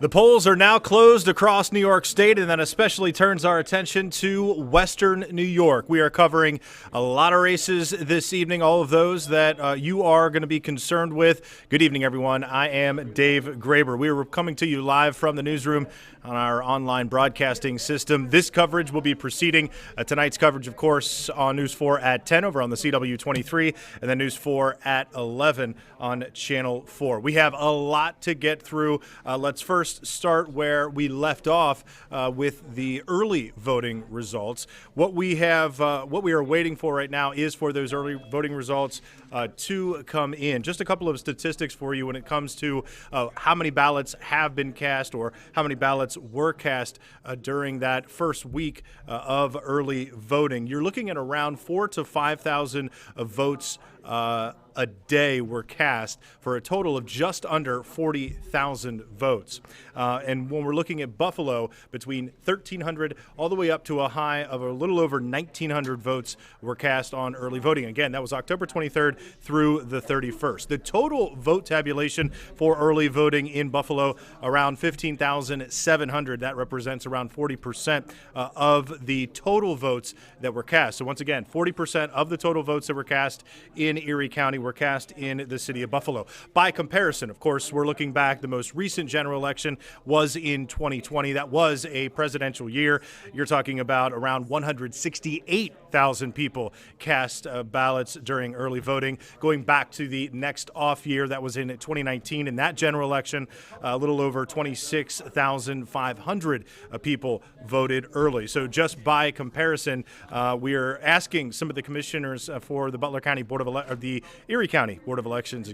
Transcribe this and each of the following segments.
The polls are now closed across New York State, and that especially turns our attention to Western New York. We are covering a lot of races this evening, all of those that you are going to be concerned with. Good evening, everyone. I am Dave Graber. We are coming to you live from the newsroom on our online broadcasting system. This coverage will be preceding tonight's coverage, of course, on News 4 at 10 over on the CW23, and then News 4 at 11 on Channel 4. We have a lot to get through. Let's first start where we left off with the early voting results. What we are waiting for right now is for those early voting results to come in. Just a couple of statistics for you when it comes to how many ballots have been cast or how many ballots were cast during that first week of early voting. You're looking at around 4,000 to 5,000 votes a day were cast for a total of just under 40,000 votes. And when we're looking at Buffalo, between 1,300 all the way up to a high of a little over 1,900 votes were cast on early voting. Again, that was October 23rd through the 31st. The total vote tabulation for early voting in Buffalo, around 15,700. That represents around 40% of the total votes that were cast. So once again, 40% of the total votes that were cast in Erie County were cast in the city of Buffalo. By comparison, of course, we're looking back. The most recent general election was in 2020. That was a presidential year. You're talking about around 168,000 people cast ballots during early voting. Going back to the next off year, that was in 2019. In that general election, a little over 26,500 people voted early. So just by comparison, we are asking some of the commissioners for the Butler County Board of the Erie County Board of Elections,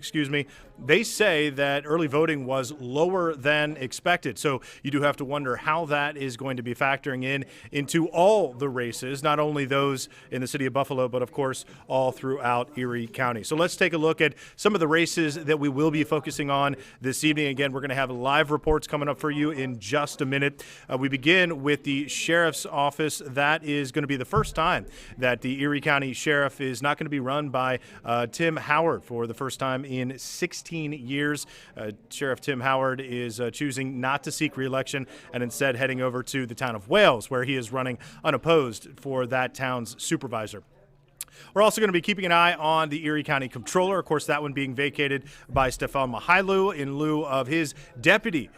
they say that early voting was lower than expected. So you do have to wonder how that is going to be factoring into all the races, not only those in the city of Buffalo, but of course all throughout Erie County. So let's take a look at some of the races that we will be focusing on this evening. Again, we're going to have live reports coming up for you in just a minute. We begin with the sheriff's office. That is going to be the first time that the Erie County sheriff is not going to be run by Tim Howard for the first time in 16 years. Sheriff Tim Howard is choosing not to seek re-election and instead heading over to the town of Wales, where he is running unopposed for that town's supervisor. We're also going to be keeping an eye on the Erie County Comptroller. Of course, that one being vacated by Stefan Mihailu in lieu of his deputy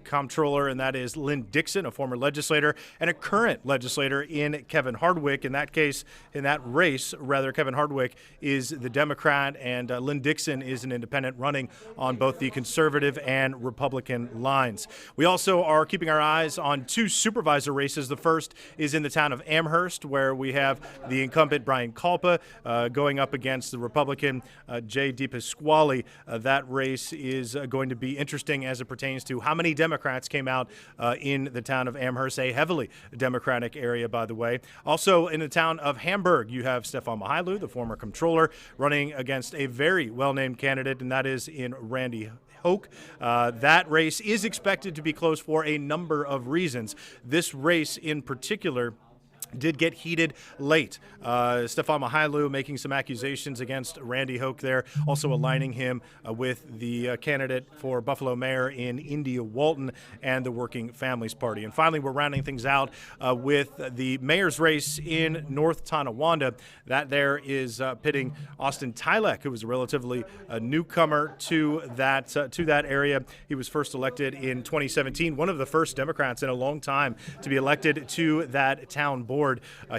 comptroller, and that is Lynn Dixon, a former legislator, and a current legislator in Kevin Hardwick. In that case, in that race, Kevin Hardwick is the Democrat, and Lynn Dixon is an independent running on both the conservative and Republican lines. We also are keeping our eyes on two supervisor races. The first is in the town of Amherst, where we have the incumbent Brian Culpa going up against the Republican Jay DePasquale. That race is going to be interesting as it pertains to how many Democrats came out in the town of Amherst, a heavily Democratic area, by the way. Also in the town of Hamburg, you have Stefan Mihailu, the former comptroller, running against a very well-named candidate, and that is in Randy Hoke. That race is expected to be close for a number of reasons. This race in particular did get heated late. Stefan Mihailu making some accusations against Randy Hoke there, also aligning him with the candidate for Buffalo mayor in India Walton and the Working Families Party. And finally, we're rounding things out with the mayor's race in North Tonawanda. That there is pitting Austin Tylek, who was a relatively newcomer to that area. He was first elected in 2017, one of the first Democrats in a long time to be elected to that town board.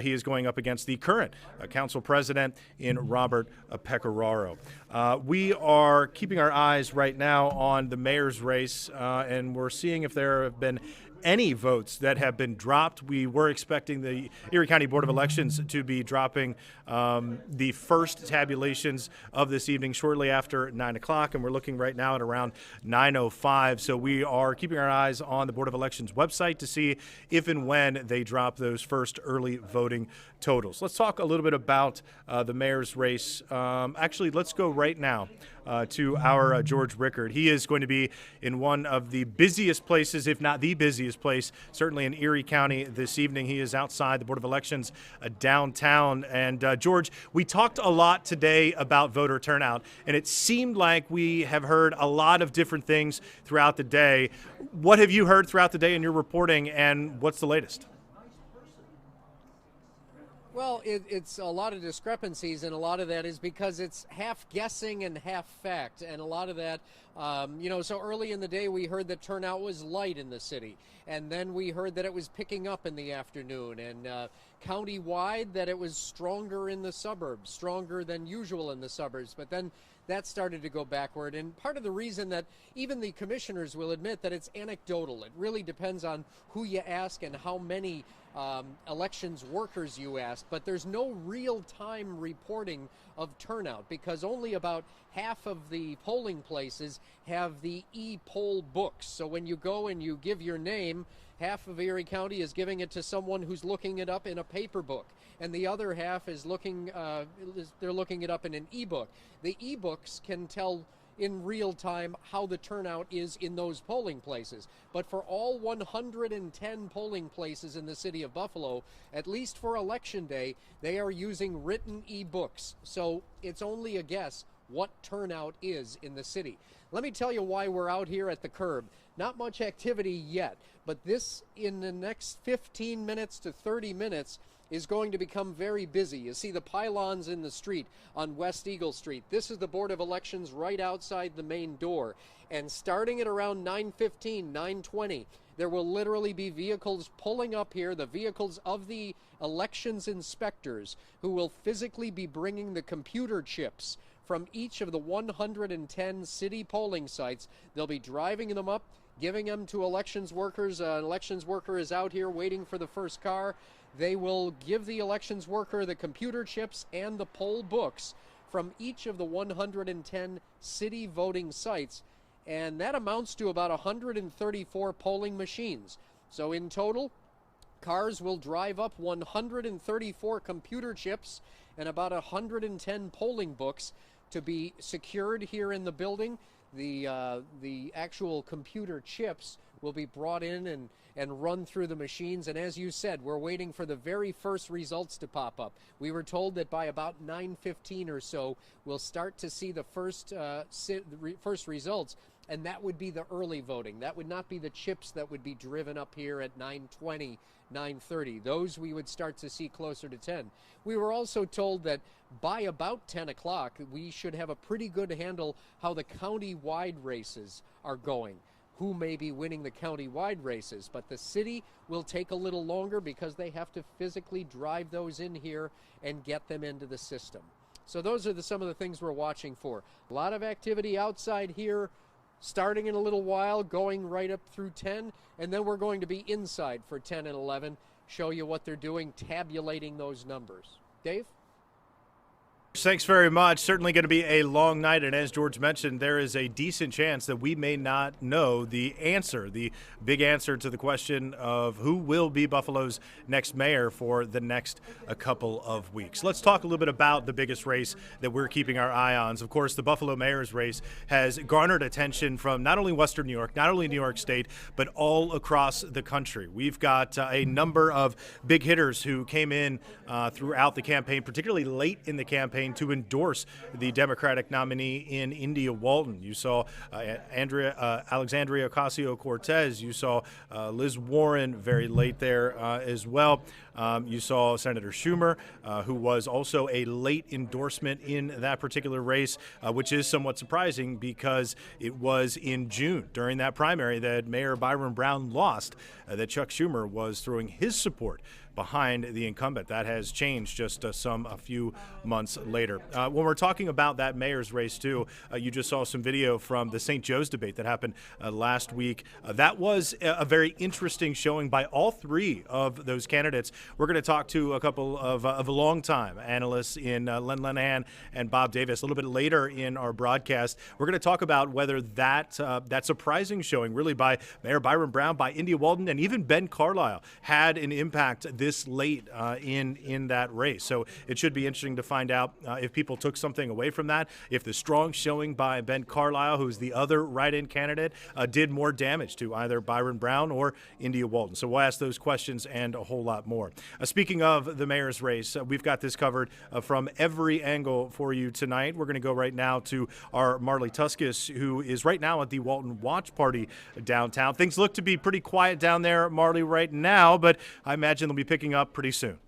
He is going up against the current council president in Robert Pecoraro. We are keeping our eyes right now on the mayor's race, and we're seeing if there have been any votes that have been dropped. We were expecting the Erie County Board of Elections to be dropping the first tabulations of this evening shortly after 9 o'clock, and we're looking right now at around 9:05. So we are keeping our eyes on the Board of Elections website to see if and when they drop those first early voting totals. Let's talk a little bit about the mayor's race. Actually, let's go right now to our George Rickard. He is going to be in one of the busiest places, if not the busiest place, certainly in Erie County this evening. He is outside the Board of Elections downtown. And George, we talked a lot today about voter turnout, and it seemed like we have heard a lot of different things throughout the day. What have you heard throughout the day in your reporting, and what's the latest? Well, it's a lot of discrepancies, and a lot of that is because it's half guessing and half fact. And a lot of that, so early in the day we heard that turnout was light in the city. And then we heard that it was picking up in the afternoon. And county-wide that it was stronger in the suburbs, stronger than usual in the suburbs. But then that started to go backward. And part of the reason that even the commissioners will admit that it's anecdotal. It really depends on who you ask and how many elections workers you ask, but there's no real-time reporting of turnout because only about half of the polling places have the e-poll books. So when you go and you give your name, half of Erie County is giving it to someone who's looking it up in a paper book, and the other half is they're looking it up in an e-book. The e-books can tell in real time how the turnout is in those polling places. But for all 110 polling places in the city of Buffalo, at least for Election Day, they are using written e-books. So it's only a guess what turnout is in the city. Let me tell you why we're out here at the curb. Not much activity yet, but this in the next 15 minutes to 30 minutes is going to become very busy. You see the pylons in the street on West Eagle Street. This is the Board of Elections right outside the main door. And starting at around 9:15, 9:20, there will literally be vehicles pulling up here, the vehicles of the elections inspectors, who will physically be bringing the computer chips from each of the 110 city polling sites. They'll be driving them up, giving them to elections workers. An elections worker is out here waiting for the first car. They will give the elections worker the computer chips and the poll books from each of the 110 city voting sites, and that amounts to about 134 polling machines. So in total, cars will drive up 134 computer chips and about 110 polling books to be secured here in the building. The actual computer chips will be brought in and run through the machines. And as you said, we're waiting for the very first results to pop up. We were told that by about 9:15 or so, we'll start to see the first results, and that would be the early voting. That would not be the chips that would be driven up here at 9:20, 9:30. Those we would start to see closer to 10. We were also told that by about 10 o'clock, we should have a pretty good handle how the county-wide races are going, who may be winning the county-wide races. But the city will take a little longer because they have to physically drive those in here and get them into the system. So those are some of the things we're watching for. A lot of activity outside here, starting in a little while, going right up through 10, and then we're going to be inside for 10 and 11, show you what they're doing, tabulating those numbers. Dave? Thanks very much. Certainly going to be a long night, and as George mentioned, there is a decent chance that we may not know the answer, the big answer to the question of who will be Buffalo's next mayor for the next couple of weeks. Let's talk a little bit about the biggest race that we're keeping our eye on. Of course, the Buffalo mayor's race has garnered attention from not only Western New York, not only New York State, but all across the country. We've got a number of big hitters who came in throughout the campaign, particularly late in the campaign, to endorse the Democratic nominee in India Walton. You saw Alexandria Ocasio-Cortez. You saw Liz Warren very late there as well. You saw Senator Schumer, who was also a late endorsement in that particular race, which is somewhat surprising because it was in June during that primary that Mayor Byron Brown lost, that Chuck Schumer was throwing his support behind the incumbent. That has changed just a few months later. When we're talking about that mayor's race, too, you just saw some video from the St. Joe's debate that happened last week. That was a very interesting showing by all three of those candidates We're going to talk to a couple of longtime analysts in Len Lenahan and Bob Davis a little bit later in our broadcast. We're going to talk about whether that surprising showing, really, by Mayor Byron Brown, by India Walton, and even Ben Carlisle had an impact this late in that race. So it should be interesting to find out if people took something away from that, if the strong showing by Ben Carlisle, who's the other write-in candidate, did more damage to either Byron Brown or India Walton. So we'll ask those questions and a whole lot more. Speaking of the mayor's race, we've got this covered from every angle for you tonight. We're going to go right now to our Marley Tuskus, who is right now at the Walton Watch Party downtown. Things look to be pretty quiet down there, Marley, right now, but I imagine they'll be picking up pretty soon.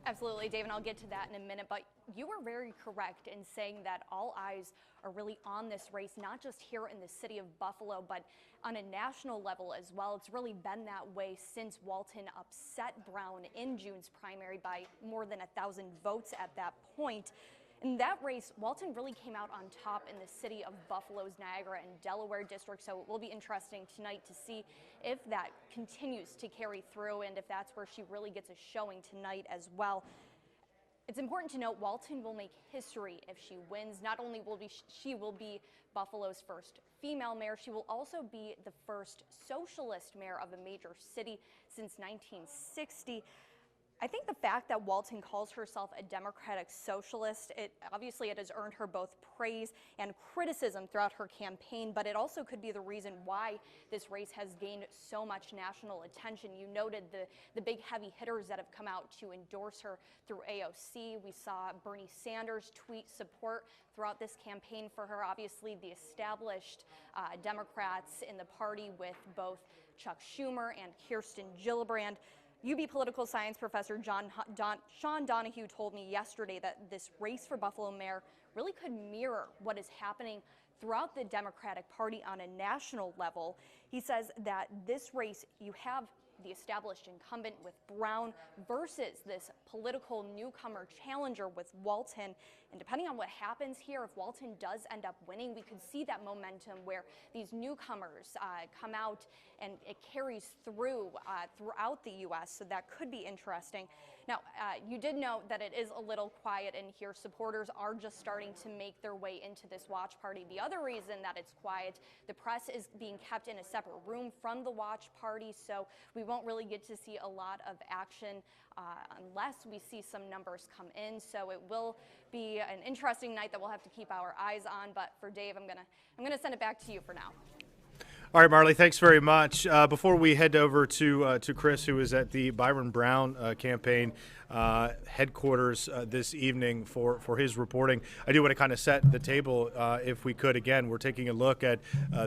Absolutely, Dave, and I'll get to that in a minute, but you were very correct in saying that all eyes are really on this race, not just here in the city of Buffalo, but on a national level as well. It's really been that way since Walton upset Brown in June's primary by more than 1,000 votes at that point. In that race, Walton really came out on top in the city of Buffalo's Niagara and Delaware district, so it will be interesting tonight to see if that continues to carry through and if that's where she really gets a showing tonight as well. It's important to note Walton will make history if she wins. Not only will she be Buffalo's first female mayor, she will also be the first socialist mayor of a major city since 1960. I think the fact that Walton calls herself a democratic socialist, it has earned her both praise and criticism throughout her campaign, but it also could be the reason why this race has gained so much national attention. You noted the big heavy hitters that have come out to endorse her through AOC. We saw Bernie Sanders tweet support throughout this campaign for her. Obviously, the established Democrats in the party with both Chuck Schumer and Kirsten Gillibrand. UB political science professor Sean Donahue told me yesterday that this race for Buffalo mayor really could mirror what is happening throughout the Democratic Party on a national level. He says that this race, you have the established incumbent with Brown versus this political newcomer challenger with Walton. And depending on what happens here, if Walton does end up winning, we could see that momentum where these newcomers come out and it carries through throughout the U.S. So that could be interesting. Now, you did note that it is a little quiet in here. Supporters are just starting to make their way into this watch party. The other reason that it's quiet, the press is being kept in a separate room from the watch party, so we won't really get to see a lot of action unless we see some numbers come in. So it will be an interesting night that we'll have to keep our eyes on. But for Dave, I'm gonna send it back to you for now. All right, Marley, thanks very much. Before we head over to Chris, who is at the Byron Brown campaign headquarters this evening for his reporting, I do want to kind of set the table, if we could. Again, we're taking a look at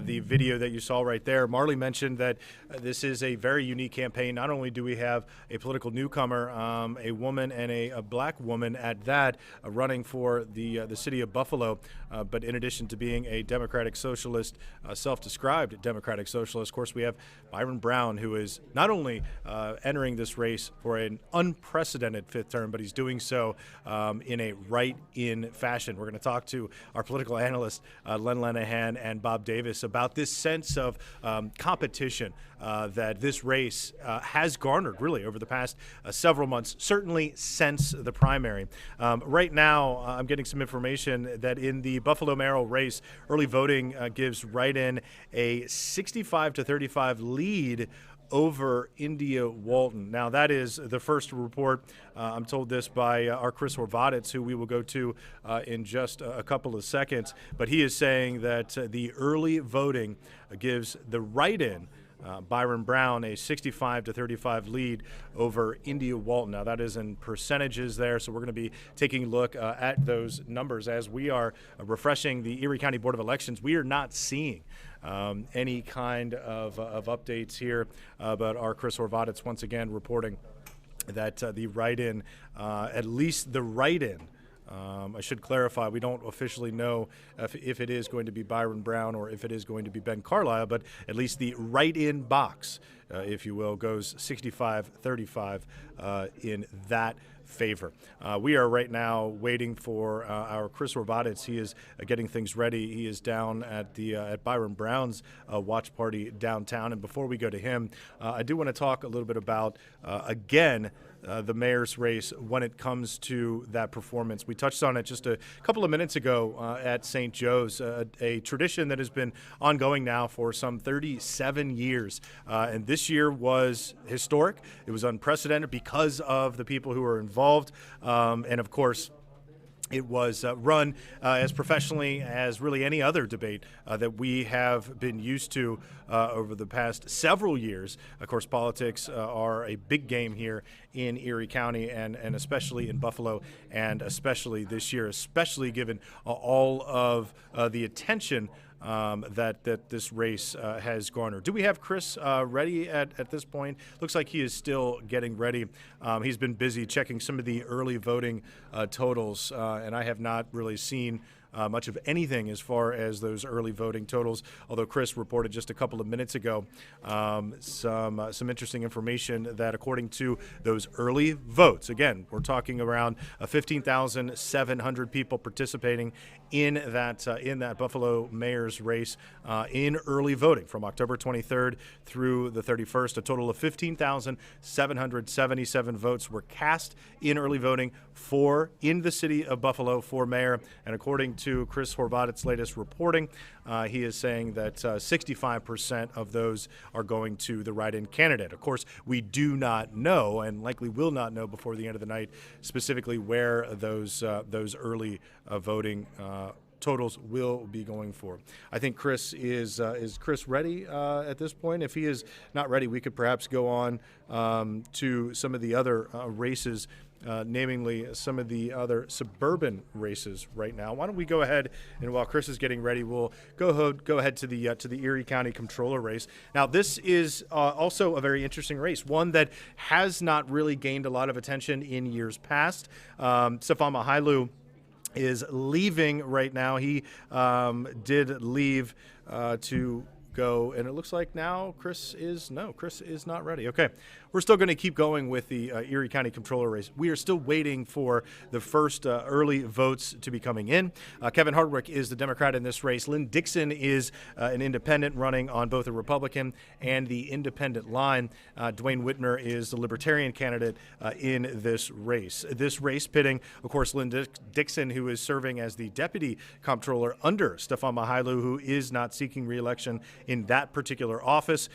the video that you saw right there. Marley mentioned that this is a very unique campaign. Not only do we have a political newcomer, a woman and a black woman at that, running for the city of Buffalo, but in addition to being a Democratic Socialist, self-described Democratic Socialist, of course, we have Byron Brown, who is not only entering this race for an unprecedented fifth term, but he's doing so in a right-in fashion. We're going to talk to our political analysts, Len Lenahan and Bob Davis, about this sense of competition that this race has garnered, really, over the past several months, certainly since the primary. Right now, I'm getting some information that in the Buffalo mayoral race, early voting gives write-in a 65-35 lead over India Walton. Now, that is the first report. I'm told this by our Chris Horvitz, who we will go to in just a couple of seconds. But he is saying that the early voting gives the write-in Byron Brown a 65-35 lead over India Walton. Now, that is in percentages there, so we're going to be taking a look at those numbers as we are refreshing the Erie County Board of Elections. We are not seeing any kind of updates here, but our Chris Horvitz once again reporting that the write-in, at least the write-in, I should clarify, we don't officially know if it is going to be Byron Brown or if it is going to be Ben Carlisle, but at least the write-in box, if you will, goes 65-35 in that favor. We are right now waiting for our Chris Horvitz. He is getting things ready. He is down at the at Byron Brown's watch party downtown. And before we go to him, I do want to talk a little bit about, again, the mayor's race when it comes to that performance. We touched on it just a couple of minutes ago at St. Joe's, a tradition that has been ongoing now for some 37 years. And this year was historic. It was unprecedented because of the people who were involved. And of course, it was run as professionally as really any other debate that we have been used to over the past several years. Of course, politics are a big game here in Erie County and especially in Buffalo, and especially this year, especially given all of the attention that this race has garnered. Do we have Chris ready at this point? Looks like he is still getting ready. He's been busy checking some of the early voting totals, and I have not really seen much of anything as far as those early voting totals, although Chris reported just a couple of minutes ago some interesting information that according to those early votes, again, we're talking around 15,700 people participating in that Buffalo mayor's race in early voting from October 23rd through the 31st. A total of 15,777 votes were cast in early voting in the city of Buffalo for mayor, and according to Chris Horvat's latest reporting, he is saying that 65% of those are going to the write-in candidate. Of course, we do not know, and likely will not know before the end of the night, specifically where those early voting totals will be going for. I think Chris is Chris ready at this point? If he is not ready, we could perhaps go on to some of the other races, namely some of the other suburban races right now. Why don't we go ahead, and while Chris is getting ready, we'll go ahead to the Erie County Comptroller race. Now, this is also a very interesting race, one that has not really gained a lot of attention in years past. Stefan Mihailu is leaving right now. He did leave to go, and it looks like now Chris is not ready. Okay, we're still going to keep going with the Erie County Comptroller race. We are still waiting for the first early votes to be coming in. Kevin Hardwick is the Democrat in this race. Lynn Dixon is an independent running on both the Republican and the independent line. Dwayne Whitmer is the Libertarian candidate in this race. This race pitting, of course, Lynn Dixon, who is serving as the Deputy Comptroller under Stefan Mihailu, who is not seeking re-election in that particular office.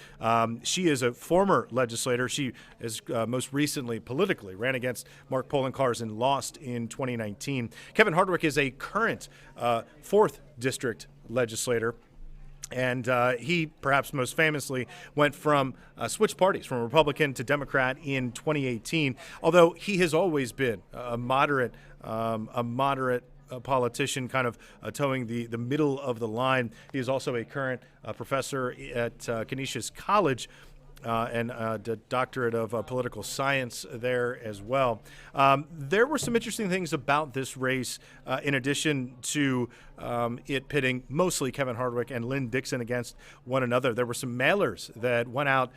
She is a former legislator. She is most recently politically ran against Mark Poloncarz and lost in 2019. Kevin Hardwick is a current 4th District legislator. And he, perhaps most famously, went from switched parties from Republican to Democrat in 2018. Although he has always been a moderate politician, kind of towing the middle of the line. He is also a current professor at Canisius College. And a doctorate of political science there as well. There were some interesting things about this race, in addition to it pitting mostly Kevin Hardwick and Lynn Dixon against one another. There were some mailers that went out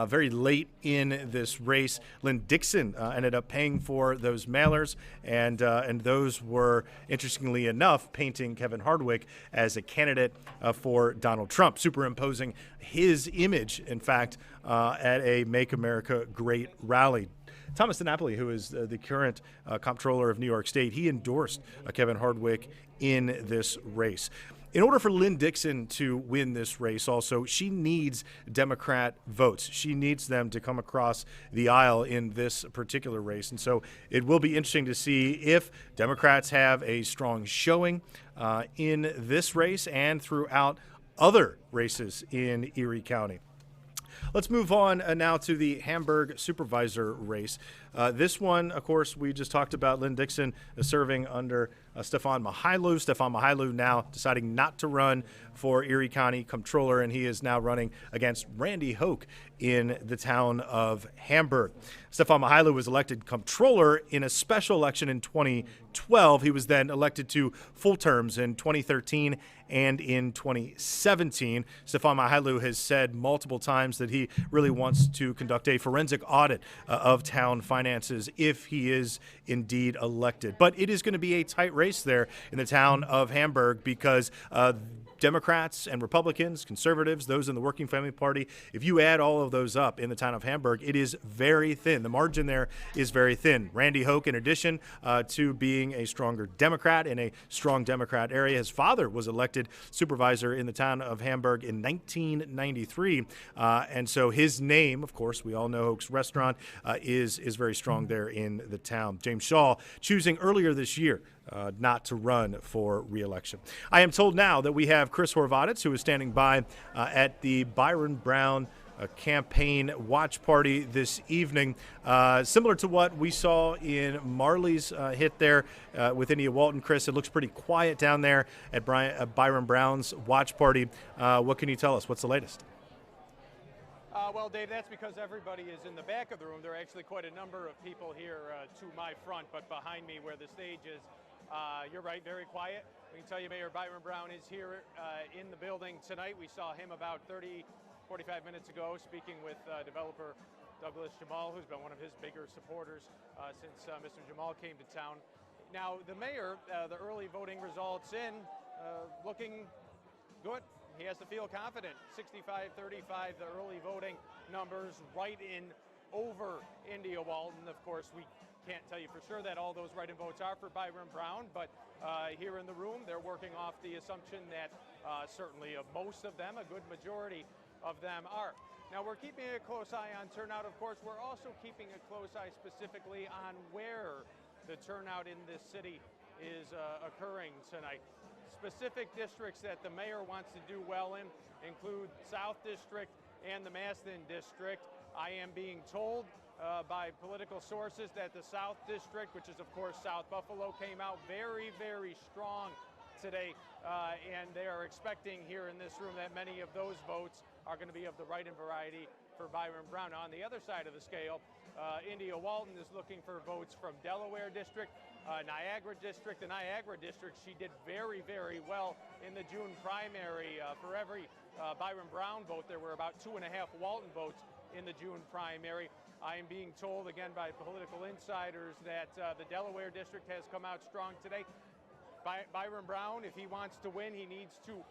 very late in this race. Lynn Dixon ended up paying for those mailers, and those were, interestingly enough, painting Kevin Hardwick as a candidate for Donald Trump, superimposing his image, in fact, at a Make America Great rally. Thomas DiNapoli, who is the current comptroller of New York State, he endorsed Kevin Hardwick in this race. In order for Lynn Dixon to win this race also, she needs Democrat votes. She needs them to come across the aisle in this particular race. And so it will be interesting to see if Democrats have a strong showing in this race and throughout other races in Erie County. Let's move on now to the Hamburg supervisor race. This one, of course, we just talked about Lynn Dixon serving under Stefan Mihailu. Stefan Mihailu now deciding not to run for Erie County Comptroller, and he is now running against Randy Hoke in the town of Hamburg. Stefan Mihailu was elected Comptroller in a special election in 2012. He was then elected to full terms in 2013 and in 2017. Stefan Mihailu has said multiple times that he really wants to conduct a forensic audit of town finances if he is indeed elected. But it is going to be a tight race. race there in the town of Hamburg because Democrats and Republicans, conservatives, those in the Working Family Party, if you add all of those up in the town of Hamburg, it is very thin. The margin there is very thin. Randy Hoke, in addition to being a stronger Democrat in a strong Democrat area, his father was elected supervisor in the town of Hamburg in 1993. And so his name, of course, we all know Hoke's Restaurant, is very strong there in the town. James Shaw choosing earlier this year not to run for re-election. I am told now that we have Chris Horvitz, who is standing by at the Byron Brown campaign watch party this evening. Similar to what we saw in Marley's hit there with India Walton. Chris, it looks pretty quiet down there at Byron Brown's watch party. What can you tell us? What's the latest? Well, Dave, that's because everybody is in the back of the room. There are actually quite a number of people here to my front, but behind me where the stage is, you're right, very quiet. We can tell you Mayor Byron Brown is here in the building tonight. We saw him about 45 minutes ago speaking with developer Douglas Jamal, who's been one of his bigger supporters since Mr. Jamal came to town. Now, the mayor, the early voting results in, looking good. He has to feel confident. 65-35, the early voting numbers right in over India Walton. Of course, we can't tell you for sure that all those write-in votes are for Byron Brown, but here in the room, they're working off the assumption that certainly most of them, a good majority of them are. Now, we're keeping a close eye on turnout. Of course, we're also keeping a close eye specifically on where the turnout in this city is occurring tonight. Specific districts that the mayor wants to do well in include South District and the Maston District. I am being told by political sources that the South District, which is of course South Buffalo, came out very, very strong today, and they are expecting here in this room that many of those votes are going to be of the write-in variety for Byron Brown. On the other side of the scale, India Walton is looking for votes from Delaware District, Niagara District. The Niagara District, she did very, very well in the June primary. For every Byron Brown vote, there were about 2.5 Walton votes in the June primary. I am being told again by political insiders that the Delaware District has come out strong today. Byron Brown, if he wants to win, he needs to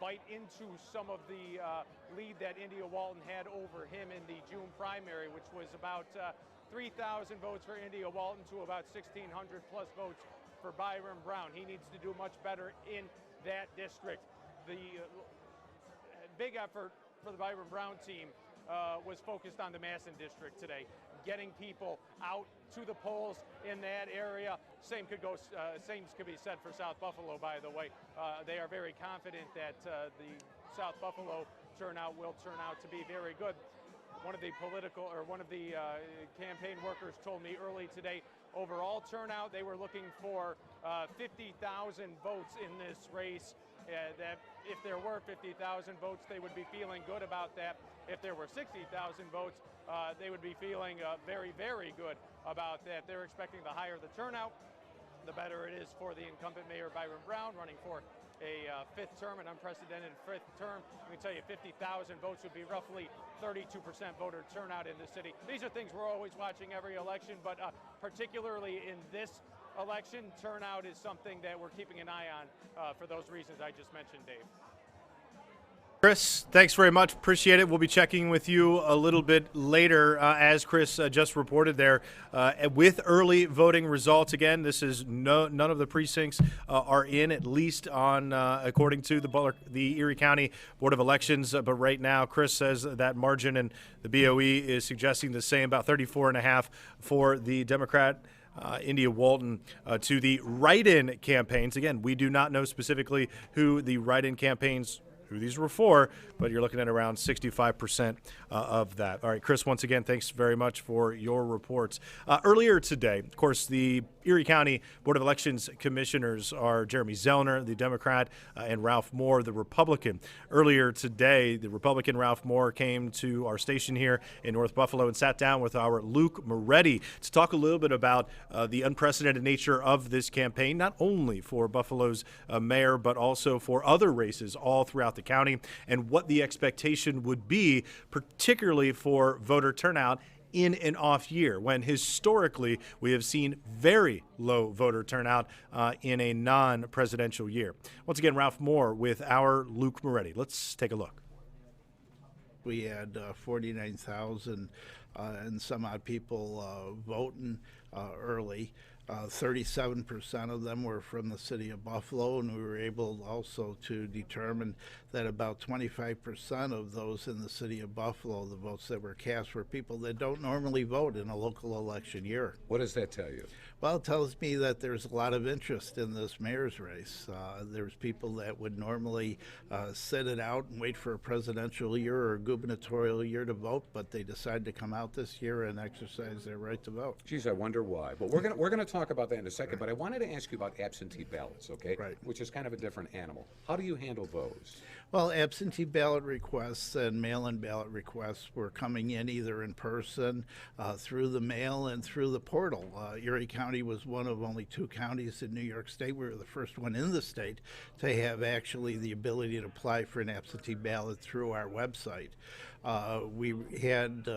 bite into some of the lead that India Walton had over him in the June primary, which was about 3,000 votes for India Walton to about 1,600 plus votes for Byron Brown. He needs to do much better in that district. The big effort for the Byron Brown team was focused on the Masson district today, getting people out to the polls in that area. Same could be said for South Buffalo, by the way. They are very confident that the South Buffalo turnout will turn out to be very good. One of the campaign workers told me early today, overall turnout, they were looking for 50,000 votes in this race. That if there were 50,000 votes, they would be feeling good about that. If there were 60,000 votes, they would be feeling very, very good about that. They're expecting the higher the turnout, the better it is for the incumbent Mayor Byron Brown, running for a fifth term, an unprecedented fifth term. Let me tell you, 50,000 votes would be roughly 32% voter turnout in the city. These are things we're always watching every election, but particularly in this election, turnout is something that we're keeping an eye on for those reasons I just mentioned, Dave. Chris, thanks very much. Appreciate it. We'll be checking with you a little bit later, as Chris just reported there, with early voting results. Again, this is none of the precincts are in, at least on according to the Erie County Board of Elections. But right now, Chris says that margin, and the BOE is suggesting the same, about 34.5 for the Democrat India Walton to the write-in campaigns. Again, we do not know specifically who the write-in campaigns, who these were for, but you're looking at around 65% of that. All right, Chris, once again, thanks very much for your reports. Earlier today, of course, the Erie County Board of Elections commissioners are Jeremy Zellner, the Democrat, and Ralph Moore, the Republican. Earlier today, the Republican Ralph Moore came to our station here in North Buffalo and sat down with our Luke Moretti to talk a little bit about the unprecedented nature of this campaign, not only for Buffalo's mayor, but also for other races all throughout the county, and what the expectation would be, particularly for voter turnout in an off year, when historically we have seen very low voter turnout in a non-presidential year. Once again, Ralph Moore with our Luke Moretti. Let's take a look. We had 49,000 and some odd people voting early. 37% of them were from the city of Buffalo, and we were able also to determine that about 25% of those in the city of Buffalo, the votes that were cast, were people that don't normally vote in a local election year. What does that tell you? Well, it tells me that there's a lot of interest in this mayor's race. There's people that would normally sit it out and wait for a presidential year or a gubernatorial year to vote, but they decided to come out this year and exercise their right to vote. Geez, I wonder why. But we're gonna talk about that in a second. But I wanted to ask you about absentee ballots, okay? Right. Which is kind of a different animal. How do you handle those? Well, absentee ballot requests and mail-in ballot requests were coming in either in person, through the mail, and through the portal. Erie County was one of only 2 counties in New York State. We were the first one in the state to have actually the ability to apply for an absentee ballot through our website. We had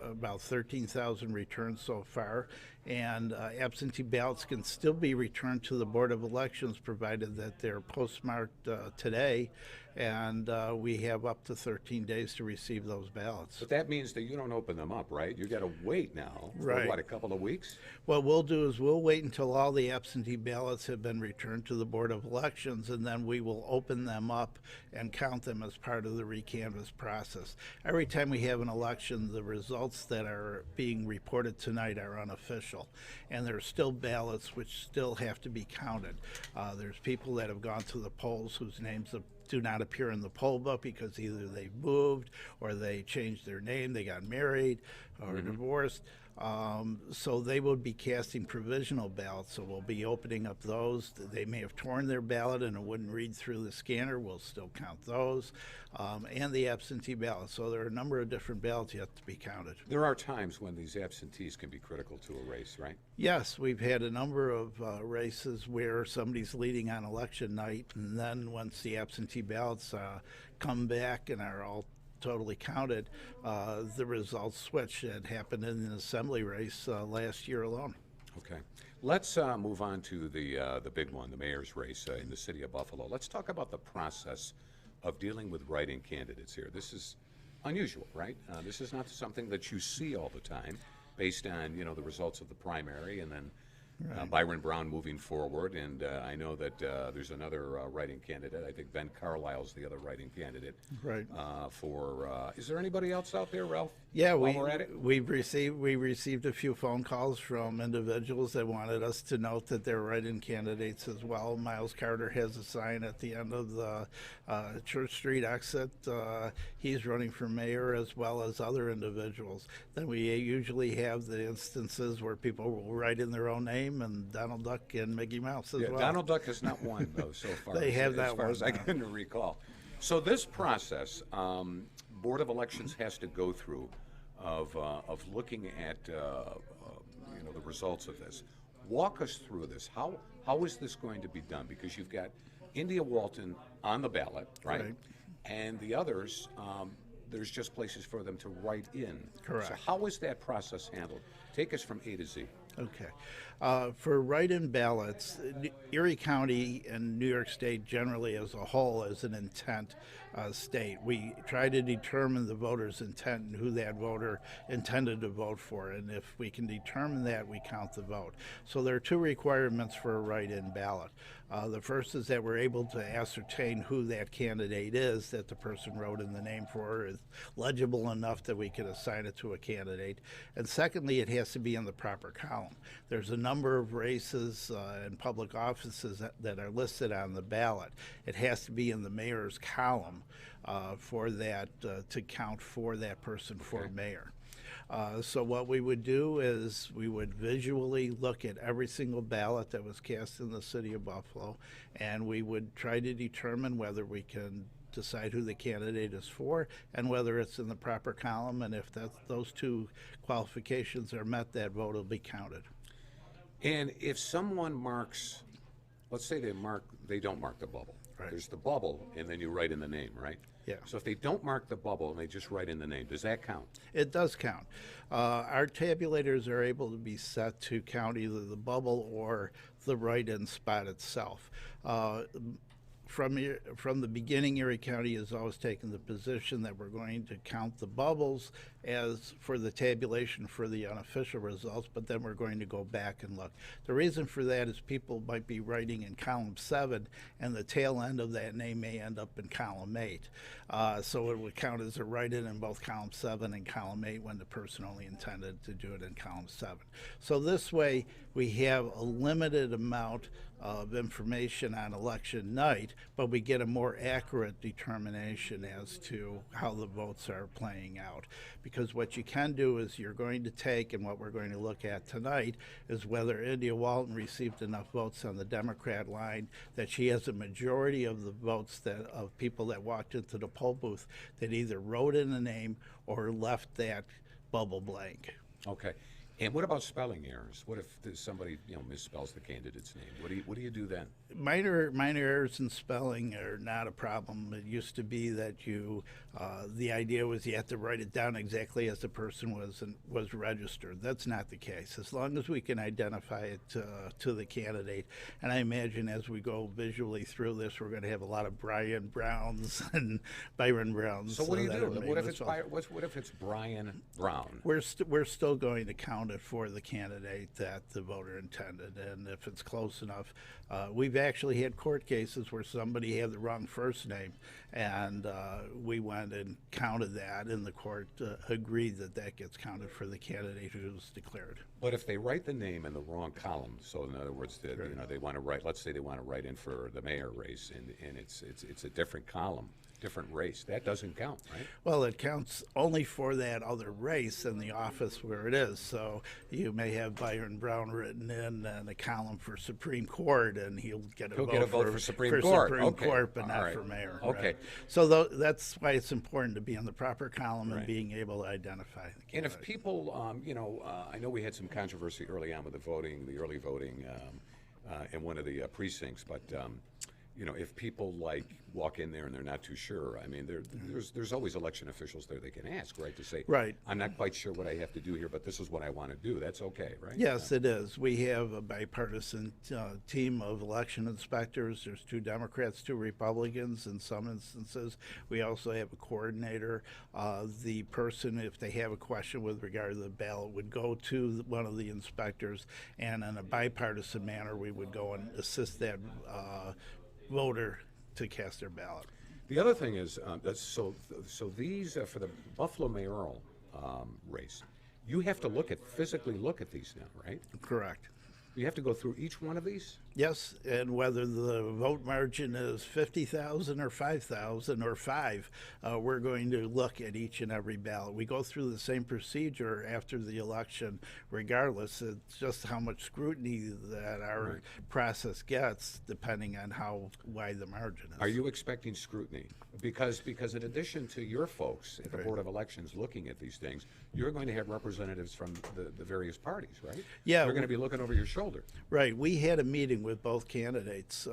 about 13,000 returns so far, and absentee ballots can still be returned to the Board of Elections provided that they're postmarked today, and we have up to 13 days to receive those ballots. But that means that you don't open them up, right? You got to wait now for Right. what, a couple of weeks? What we'll do is we'll wait until all the absentee ballots have been returned to the Board of Elections, and then we will open them up and count them as part of the recanvass process. Every time we have an election, the results that are being reported tonight are unofficial, and there are still ballots which still have to be counted. There's people that have gone to the polls whose names do not appear in the poll book because either they moved or they changed their name, they got married or divorced. So they will be casting provisional ballots, so we'll be opening up those. They may have torn their ballot and it wouldn't read through the scanner. We'll still count those, and the absentee ballots. So there are a number of different ballots yet to be counted. There are times when these absentees can be critical to a race, right? Yes, we've had a number of races where somebody's leading on election night, and then once the absentee ballots come back and are all totally counted, the results switch. It happened in an assembly race last year alone. Okay. Let's move on to the big one, the mayor's race in the city of Buffalo. Let's talk about the process of dealing with write-in candidates here. This is unusual, right? This is not something that you see all the time based on, the results of the primary and then Byron Brown moving forward, and I know that there's another writing candidate. I think Ben Carlisle's the other writing candidate. Right. Is there anybody else out there, Ralph? Yeah, while we're at it? we received a few phone calls from individuals that wanted us to note that they're write-in candidates as well. Miles Carter has a sign at the end of the Church Street exit. He's running for mayor as well as other individuals. Then we usually have the instances where people will write in their own name, and Donald Duck and Mickey Mouse as well. Donald Duck has not won, though, so far. They have not as far won, as I no. can recall. So this process, Board of Elections has to go through of looking at the results of this. Walk us through this. How is this going to be done? Because you've got India Walton on the ballot, right? And the others, there's just places for them to write in. Correct. So how is that process handled? Take us from A to Z. Okay. For write-in ballots, Erie County and New York State generally as a whole is an intent state. We try to determine the voter's intent and who that voter intended to vote for, and if we can determine that, we count the vote. So there are 2 requirements for a write-in ballot. The first is that we're able to ascertain who that candidate is that the person wrote in the name for is legible enough that we can assign it to a candidate. And secondly, it has to be in the proper column. There's a number of races and public offices that are listed on the ballot. It has to be in the mayor's column for that to count for that person for mayor. So what we would do is we would visually look at every single ballot that was cast in the city of Buffalo, and we would try to determine whether we can decide who the candidate is for and whether it's in the proper column, and if those 2 qualifications are met, that vote will be counted. And if someone marks, let's say they don't mark the bubble. Right. There's the bubble, and then you write in the name, right? Yeah. So if they don't mark the bubble and they just write in the name, does that count? It does count. Our tabulators are able to be set to count either the bubble or the write-in spot itself. From the beginning, Erie County has always taken the position that we're going to count the bubbles as for the tabulation for the unofficial results, but then we're going to go back and look. The reason for that is people might be writing in column 7, and the tail end of that name may end up in column 8. So it would count as a write-in in both column 7 and column 8 when the person only intended to do it in column 7. So this way, we have a limited amount of information on election night, but we get a more accurate determination as to how the votes are playing out. Because what you can do is you're going to take, and what we're going to look at tonight, is whether India Walton received enough votes on the Democrat line that she has a majority of the votes of people that walked into the poll booth that either wrote in the name or left that bubble blank. Okay. And what about spelling errors? What if somebody misspells the candidate's name? What do you do then? Minor errors in spelling are not a problem. It used to be that the idea was you had to write it down exactly as the person was registered. That's not the case. As long as we can identify it to the candidate, and I imagine as we go visually through this, we're going to have a lot of Brian Browns and Byron Browns. So what do you do? What if it's Brian Brown? We're still going to count it for the candidate that the voter intended, and if it's close enough, we've actually had court cases where somebody had the wrong first name, and we went and counted that, and the court agreed that gets counted for the candidate who was declared. But if they write the name in the wrong column, so in other words, they want to write, let's say they want to write in for the mayor race, and it's a different column, different race, that doesn't count, right? Well, it counts only for that other race in the office where it is. So you may have Byron Brown written in a column for Supreme Court, and he'll get a vote for Supreme Court, but not for mayor. Okay. Right? So that's why it's important to be in the proper column and being able to identify the candidate. And if people, I know we had some controversy early on with the early voting in one of the precincts, but if people walk in there and they're not too sure, I mean, there's always election officials there they can ask, right? To say, right, I'm not quite sure what I have to do here, but this is what I want to do. That's okay, right? Yes, it is. We have a bipartisan team of election inspectors. There's 2 Democrats, 2 Republicans. In some instances, we also have a coordinator. The person, if they have a question with regard to the ballot, would go to one of the inspectors, and in a bipartisan manner, we would go and assist that voter to cast their ballot. The other thing is, so these for the Buffalo mayoral race, you have to physically look at these now, right? Correct. You have to go through each one of these? Yes, and whether the vote margin is 50,000 or 5,000 or 5, we're going to look at each and every ballot. We go through the same procedure after the election regardless. It's just how much scrutiny that our process gets depending on how wide the margin is. Are you expecting scrutiny? Because in addition to your folks at the Board of Elections looking at these things, you're going to have representatives from the various parties, right? Yeah. They're going to be looking over your shoulder. Right. We had a meeting with both candidates'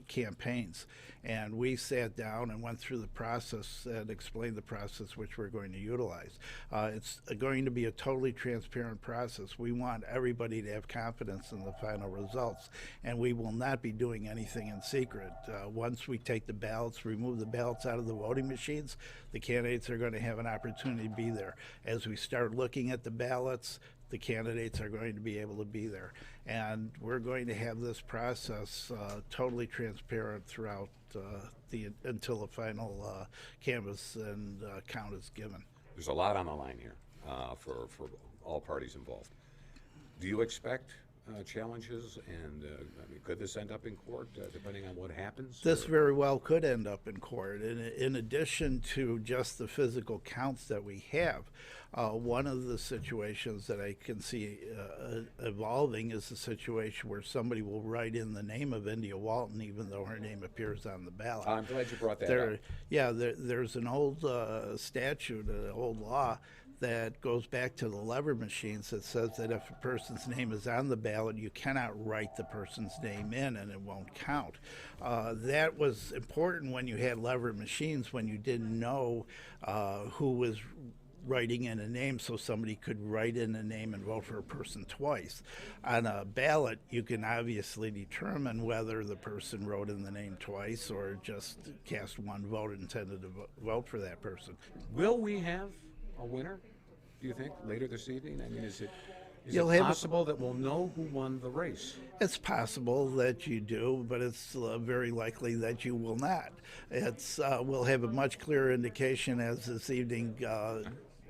campaigns, and we sat down and went through the process and explained the process which we're going to utilize. It's going to be a totally transparent process. We want everybody to have confidence in the final results, and we will not be doing anything in secret. Once we take the ballots, remove the ballots out of the voting machines, the candidates are going to have an opportunity to be there. As we start looking at the ballots, the candidates are going to be able to be there. And we're going to have this process totally transparent throughout until the final canvass and count is given. There's a lot on the line here for all parties involved. Do you expect challenges, and could this end up in court depending on what happens? This very well could end up in court. In addition to just the physical counts that we have, one of the situations that I can see evolving is a situation where somebody will write in the name of India Walton even though her name appears on the ballot. I'm glad you brought that up. Yeah, there's an old statute, an old law that goes back to the lever machines that says that if a person's name is on the ballot, you cannot write the person's name in and it won't count. That was important when you had lever machines, when you didn't know who was writing in a name, so somebody could write in a name and vote for a person twice. On a ballot, you can obviously determine whether the person wrote in the name twice or just cast one vote and intended to vote for that person. Will we have a winner, do you think, later this evening? I mean, is it You'll have possible that we'll know who won the race? It's possible that you do, but it's very likely that you will not. We'll have a much clearer indication as this evening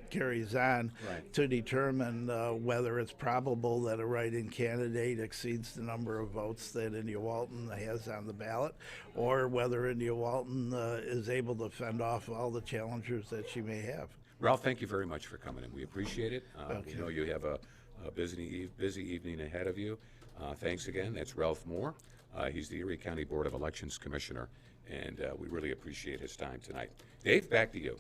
carries on to determine whether it's probable that a write-in candidate exceeds the number of votes that India Walton has on the ballot, or whether India Walton is able to fend off all the challengers that she may have. Ralph, thank you very much for coming in. We appreciate it. Okay. We know you have a busy evening ahead of you. Thanks again. That's Ralph Moore. He's the Erie County Board of Elections Commissioner, and we really appreciate his time tonight. Dave, back to you.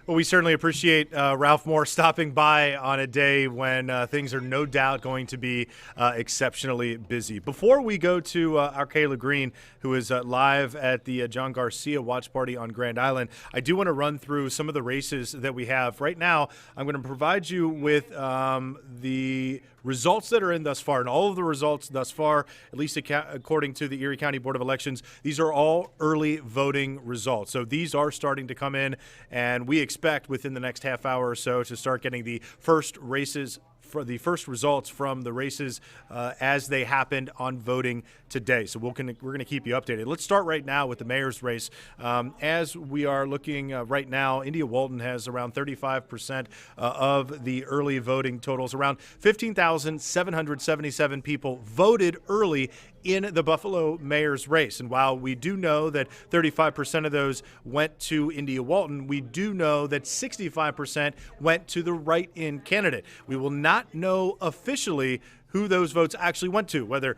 Well, we certainly appreciate Ralph Moore stopping by on a day when things are no doubt going to be exceptionally busy. Before we go to our Kayla Green, who is live at the John Garcia Watch Party on Grand Island, I do want to run through some of the races that we have. Right now, I'm going to provide you with the results that are in thus far, and all of the results thus far, at least according to the Erie County Board of Elections, these are all early voting results. So these are starting to come in, and we expect within the next half hour or so to start getting the first races, for the first results from the races as they happened on voting today. So we're going to keep you updated. Let's start right now with the mayor's race. As we are looking right now, India Walton has around 35% of the early voting totals. Around 15,777 people voted early in the Buffalo mayor's race. And while we do know that 35% of those went to India Walton, we do know that 65% went to the write-in candidate. We will not know officially who those votes actually went to, whether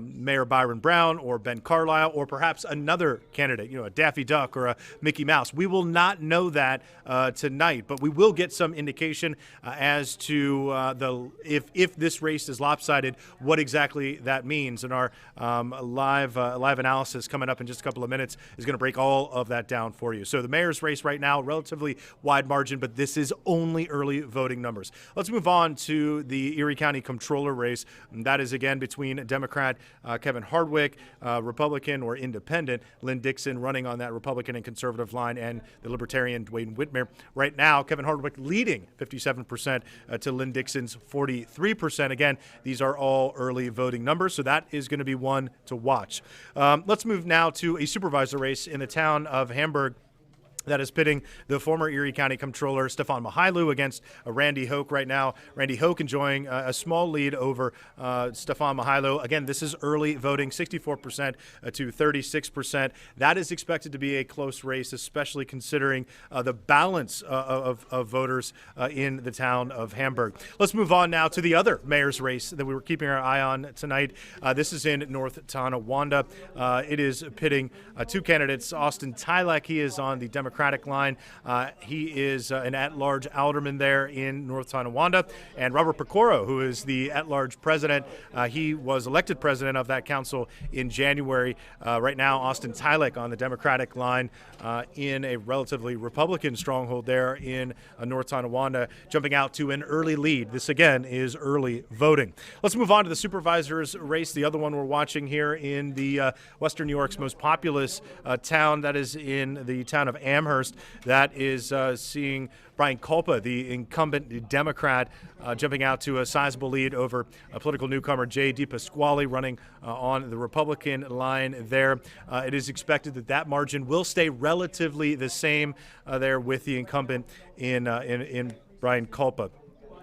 Mayor Byron Brown or Ben Carlisle or perhaps another candidate, a Daffy Duck or a Mickey Mouse. We will not know that tonight, but we will get some indication as to if this race is lopsided, what exactly that means. And our live analysis coming up in just a couple of minutes is going to break all of that down for you. So the mayor's race right now, relatively wide margin, but this is only early voting numbers. Let's move on to the Erie County Comptroller race. And that is again between Democrat Kevin Hardwick, Republican or Independent Lynn Dixon running on that Republican and conservative line, and the Libertarian Dwayne Whitmer. Right now, Kevin Hardwick leading 57% to Lynn Dixon's 43%. Again, these are all early voting numbers, so that is going to be one to watch. Let's move now to a supervisor race in the town of Hamburg. That is pitting the former Erie County Comptroller Stefan Mihailu against Randy Hoke right now. Randy Hoke enjoying a small lead over Stefan Mihailu. Again, this is early voting, 64% to 36%. That is expected to be a close race, especially considering the balance of voters in the town of Hamburg. Let's move on now to the other mayor's race that we were keeping our eye on tonight. This is in North Tonawanda. It is pitting two candidates. Austin Tylek, he is on the Democratic line. He is an at-large alderman there in North Tonawanda. And Robert Pecoro, who is the at-large president, he was elected president of that council in January. Right now, Austin Tylek on the Democratic line in a relatively Republican stronghold there in North Tonawanda, jumping out to an early lead. This, again, is early voting. Let's move on to the supervisor's race, the other one we're watching here in the Western New York's most populous town, that is in the town of Amherst. That is seeing Brian Culpa, the incumbent Democrat, jumping out to a sizable lead over a political newcomer, Jay DePasquale, running on the Republican line there. It is expected that that margin will stay relatively the same there with the incumbent in Brian Culpa.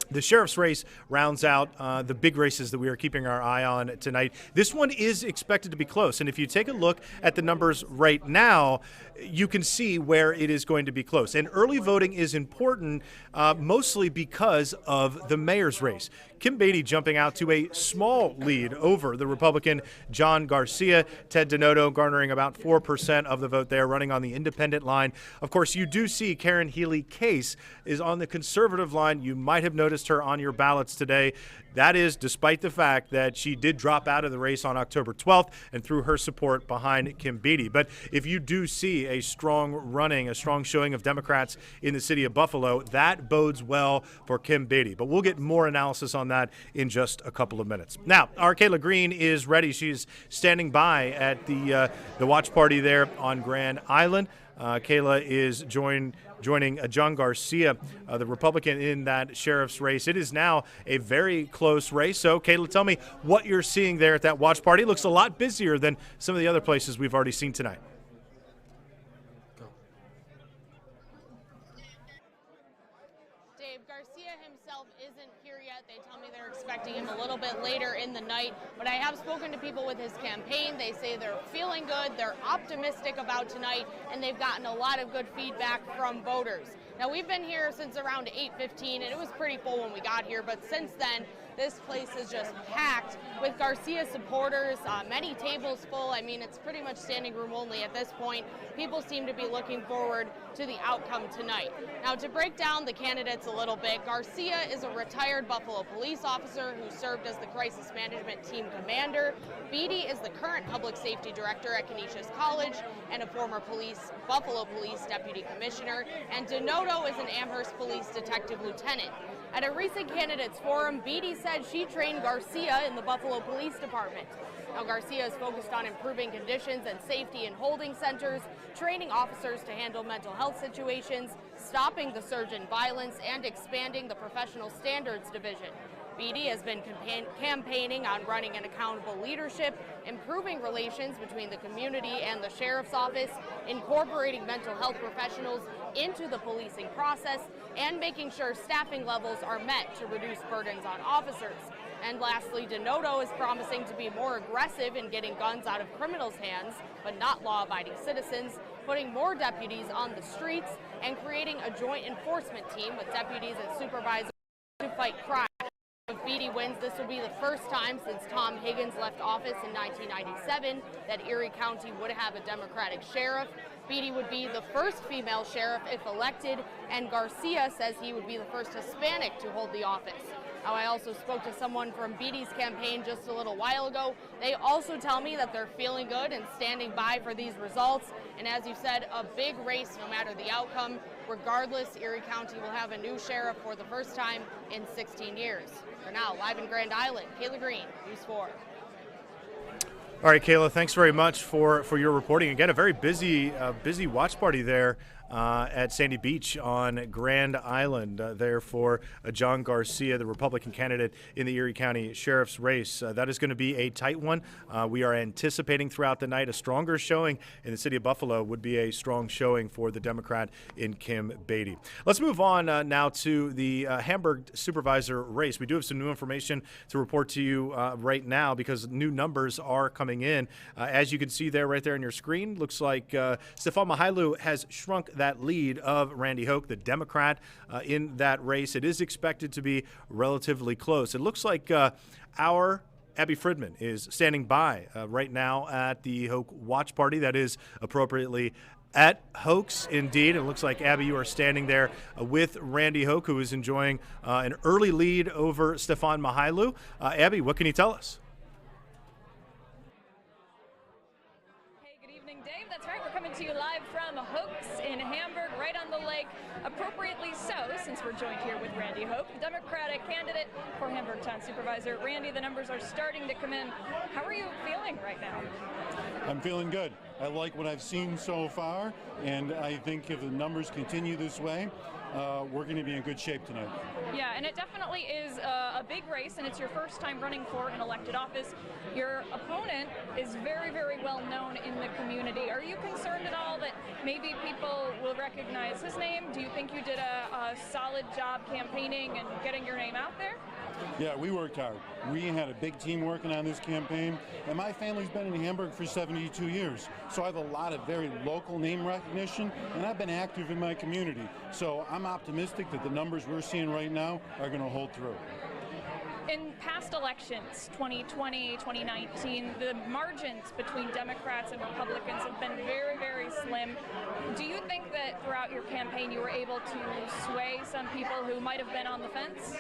The sheriff's race rounds out the big races that we are keeping our eye on tonight. This one is expected to be close, and if you take a look at the numbers right now, you can see where it is going to be close. And early voting is important mostly because of the mayor's race. Kim Beatty jumping out to a small lead over the Republican John Garcia. Ted Denoto garnering about 4% of the vote there, running on the independent line. Of course, you do see Karen Healy Case is on the conservative line. You might have noticed her on your ballots today. That is despite the fact that she did drop out of the race on October 12th and threw her support behind Kim Beatty. But if you do see a strong showing of Democrats in the city of Buffalo, that bodes well for Kim Beatty. But we'll get more analysis on that in just a couple of minutes. Now, our Kayla Green is ready. She's standing by at the watch party there on Grand Island. Kayla is joining John Garcia, the Republican, in that sheriff's race. It is now a very close race. So, Kayla, tell me what you're seeing there at that watch party. It looks a lot busier than some of the other places we've already seen tonight. Dave, Garcia himself isn't here yet. They tell me they're expecting him a little bit later in the night. But I have spoken to people with his campaign. They say they're feeling good, they're optimistic about tonight, and they've gotten a lot of good feedback from voters. Now, we've been here since around 8:15, and it was pretty full when we got here, but since then, this place is just packed with Garcia supporters, many tables full. I mean, it's pretty much standing room only at this point. People seem to be looking forward to the outcome tonight. Now, to break down the candidates a little bit, Garcia is a retired Buffalo police officer who served as the crisis management team commander. Beatty is the current public safety director at Canisius College and a former Buffalo Police deputy commissioner. And Denoto is an Amherst police detective lieutenant. At a recent candidates forum, Beatty said she trained Garcia in the Buffalo Police Department. Now, Garcia is focused on improving conditions and safety in holding centers, training officers to handle mental health situations, stopping the surge in violence, and expanding the professional standards division. Beatty has been campaigning on running an accountable leadership, improving relations between the community and the sheriff's office, incorporating mental health professionals into the policing process, and making sure staffing levels are met to reduce burdens on officers. And lastly, Denoto is promising to be more aggressive in getting guns out of criminals' hands, but not law-abiding citizens, putting more deputies on the streets, and creating a joint enforcement team with deputies and supervisors to fight crime. If Beatty wins, this will be the first time since Tom Higgins left office in 1997 that Erie County would have a Democratic sheriff. Beatty would be the first female sheriff if elected, and Garcia says he would be the first Hispanic to hold the office. Now, I also spoke to someone from Beatty's campaign just a little while ago. They also tell me that they're feeling good and standing by for these results. And as you said, a big race no matter the outcome. Regardless, Erie County will have a new sheriff for the first time in 16 years. For now, live in Grand Island, Kayla Green, News 4. All right, Kayla, thanks very much for your reporting. Again, a very busy watch party there at Sandy Beach on Grand Island there for John Garcia, the Republican candidate in the Erie County Sheriff's race. That is going to be a tight one. We are anticipating throughout the night a stronger showing in the city of Buffalo would be a strong showing for the Democrat in Kim Beatty. Let's move on now to the Hamburg supervisor race. We do have some new information to report to you right now because new numbers are coming in. As you can see there, right there on your screen, looks like Stefan Mihailu has shrunk that lead of Randy Hoke, the Democrat, in that race. It is expected to be relatively close. It looks like our Abby Friedman is standing by right now at the Hoke watch party. That is appropriately at Hoke's, indeed. It looks like, Abby, you are standing there with Randy Hoke, who is enjoying an early lead over Stefan Mihailu. Abby, what can you tell us? Dave, that's right. We're coming to you live from Hoke's in Hamburg, right on the lake. Appropriately so, since we're joined here with Randy Hoke, the Democratic candidate for Hamburg Town Supervisor. Randy, the numbers are starting to come in. How are you feeling right now? I'm feeling good. I like what I've seen so far, and I think if the numbers continue this way, we're going to be in good shape tonight. Yeah, and it definitely is a big race, and it's your first time running for an elected office. Your opponent is very, very well known in the community. Are you concerned at all that maybe people will recognize his name? Do you think you did a solid job campaigning and getting your name out there? Yeah, we worked hard. We had a big team working on this campaign, and my family's been in Hamburg for 72 years. So I have a lot of very local name recognition, and I've been active in my community. So I'm optimistic that the numbers we're seeing right now are going to hold through. In past elections, 2020, 2019, the margins between Democrats and Republicans have been very, very slim. Do you think that throughout your campaign you were able to sway some people who might have been on the fence?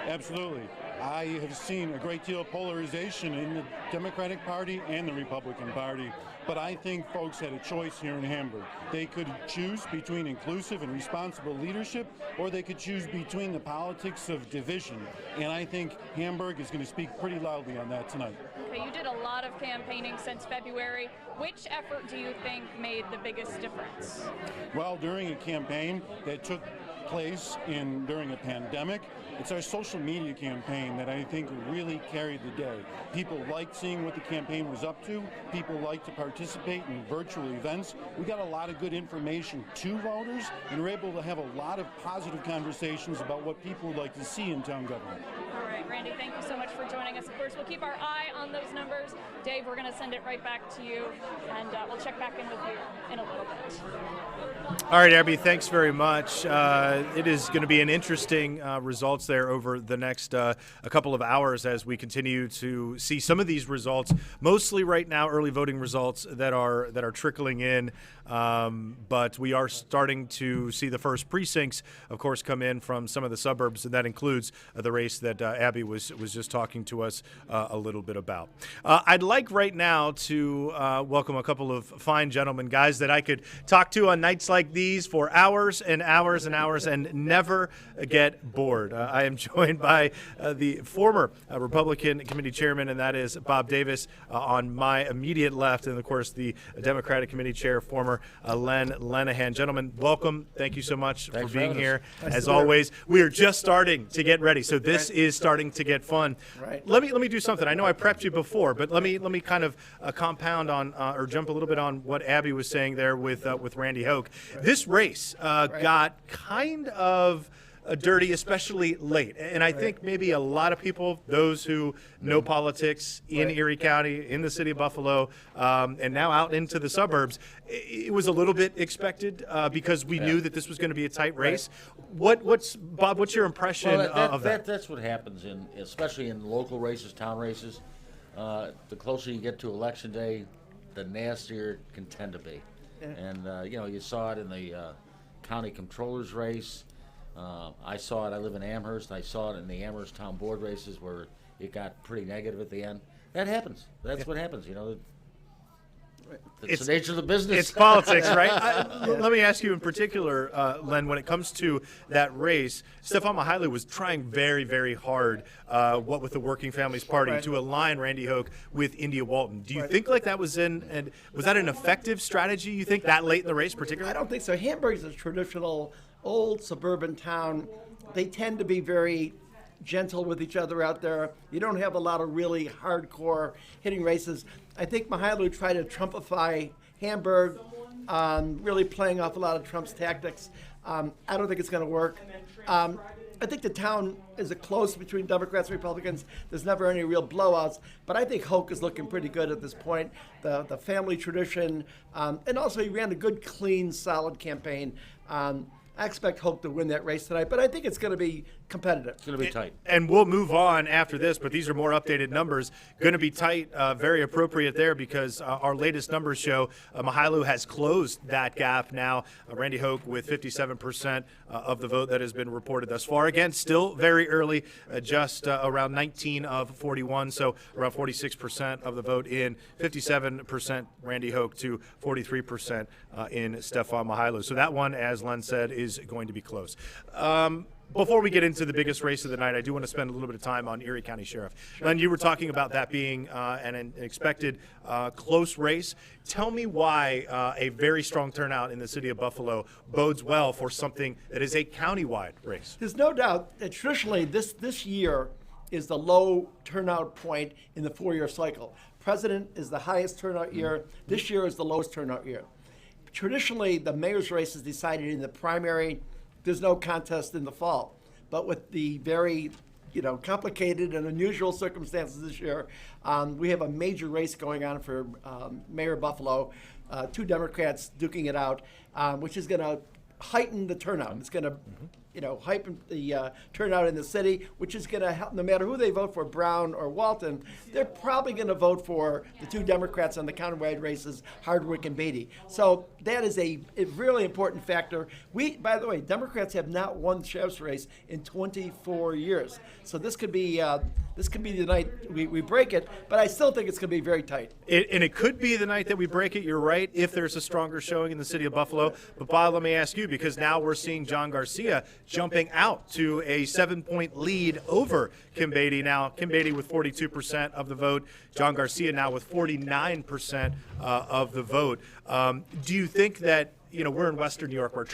Absolutely. I have seen a great deal of polarization in the Democratic Party and the Republican Party, but I think folks had a choice here in Hamburg. They could choose between inclusive and responsible leadership, or they could choose between the politics of division. And I think Hamburg is going to speak pretty loudly on that tonight. Okay, you did a lot of campaigning since February. Which effort do you think made the biggest difference? Well, during a campaign that took place during a pandemic, it's our social media campaign that I think really carried the day. People liked seeing what the campaign was up to. People liked to participate in virtual events. We got a lot of good information to voters, and we're able to have a lot of positive conversations about what people would like to see in town government. All right, Randy, thank you so much for joining us. Of course, we'll keep our eye on those numbers. Dave, we're going to send it right back to you, and we'll check back in with you in a little bit. All right, Abby, thanks very much. It is going to be an interesting results there over the next a couple of hours as we continue to see some of these results, mostly right now early voting results that are trickling in. But we are starting to see the first precincts, of course, come in from some of the suburbs, and that includes the race that Abby was just talking to us a little bit about. I'd like right now to welcome a couple of fine gentlemen, guys that I could talk to on nights like these for hours and hours and hours and never get bored. I am joined by the former Republican committee chairman, and that is Bob Davis on my immediate left, and of course the Democratic committee chair, former Len Lenahan. Gentlemen, welcome. Thank you so much for being here. As always, we are just starting to get ready, so this is starting to get fun. Right. Let me do something. I know I prepped you before, but let me kind of compound on or jump a little bit on what Abby was saying there with Randy Hoke. This race got kind of dirty, especially late. And I think maybe a lot of people, those who know politics in Erie County, in the city of Buffalo, and now out into the suburbs, it was a little bit expected because we knew that this was going to be a tight race. Bob, what's your impression of that? That's what happens, especially in local races, town races. The closer you get to election day, the nastier it can tend to be. And, you saw it in the county controller's race. I saw it. I live in Amherst. I saw it in the Amherst Town Board races where it got pretty negative at the end. That happens. That's what happens. It's the nature of the business. It's politics, right? Let me ask you in particular, Len, when it comes to that race, Stefan Mihaly was trying very, very hard, what with the Working Families Party, to align Randy Hoke with India Walton. Do you think like that was was that an effective strategy, you think, that late in the race particularly? I don't think so. Hamburg is a traditional old suburban town. They tend to be very gentle with each other out there. You don't have a lot of really hardcore hitting races. I think Mihaly tried to Trumpify Hamburg, really playing off a lot of Trump's tactics. I don't think it's going to work. I think the town is a close between Democrats and Republicans. There's never any real blowouts, but I think Hoke is looking pretty good at this point. The family tradition, and also he ran a good, clean, solid campaign. I expect Hoke to win that race tonight, but I think it's going to be competitive. It's going to be tight. And we'll move on after this, but these are more updated numbers. Going to be tight, very appropriate there because our latest numbers show Mihaly has closed that gap now. Randy Hoke with 57% of the vote that has been reported thus far. Again, still very early, just around 19 of 41, so around 46% of the vote in. 57% Randy Hoke to 43% in Stefan Mihaly. So that one, as Len said, is going to be close. Before we get into the biggest race of the night, I do want to spend a little bit of time on Erie County Sheriff. Len, you were talking about that being an expected close race. Tell me why a very strong turnout in the city of Buffalo bodes well for something that is a countywide race. There's no doubt that traditionally this year is the low turnout point in the four-year cycle. President is the highest turnout year. This year is the lowest turnout year. Traditionally, the mayor's race is decided in the primary. There's no contest in the fall. But with the very, complicated and unusual circumstances this year, we have a major race going on for Mayor Buffalo. Two Democrats duking it out, which is going to heighten the turnout. It's going to hyping the turnout in the city, which is going to help. No matter who they vote for, Brown or Walton, they're probably going to vote for the two Democrats on the countywide races, Hardwick and Beatty. So that is a really important factor. By the way, Democrats have not won the sheriff's race in 24 years. So this could be the night we break it, but I still think it's going to be very tight. And it could be the night that we break it. You're right, if there's a stronger showing in the city of Buffalo. But Bob, let me ask you, because now we're seeing John Garcia jumping out to a 7-point lead over Kim Beatty. Now, Kim Beatty with 42% of the vote, John Garcia now with 49% of the vote. Do you think that, we're in Western New York where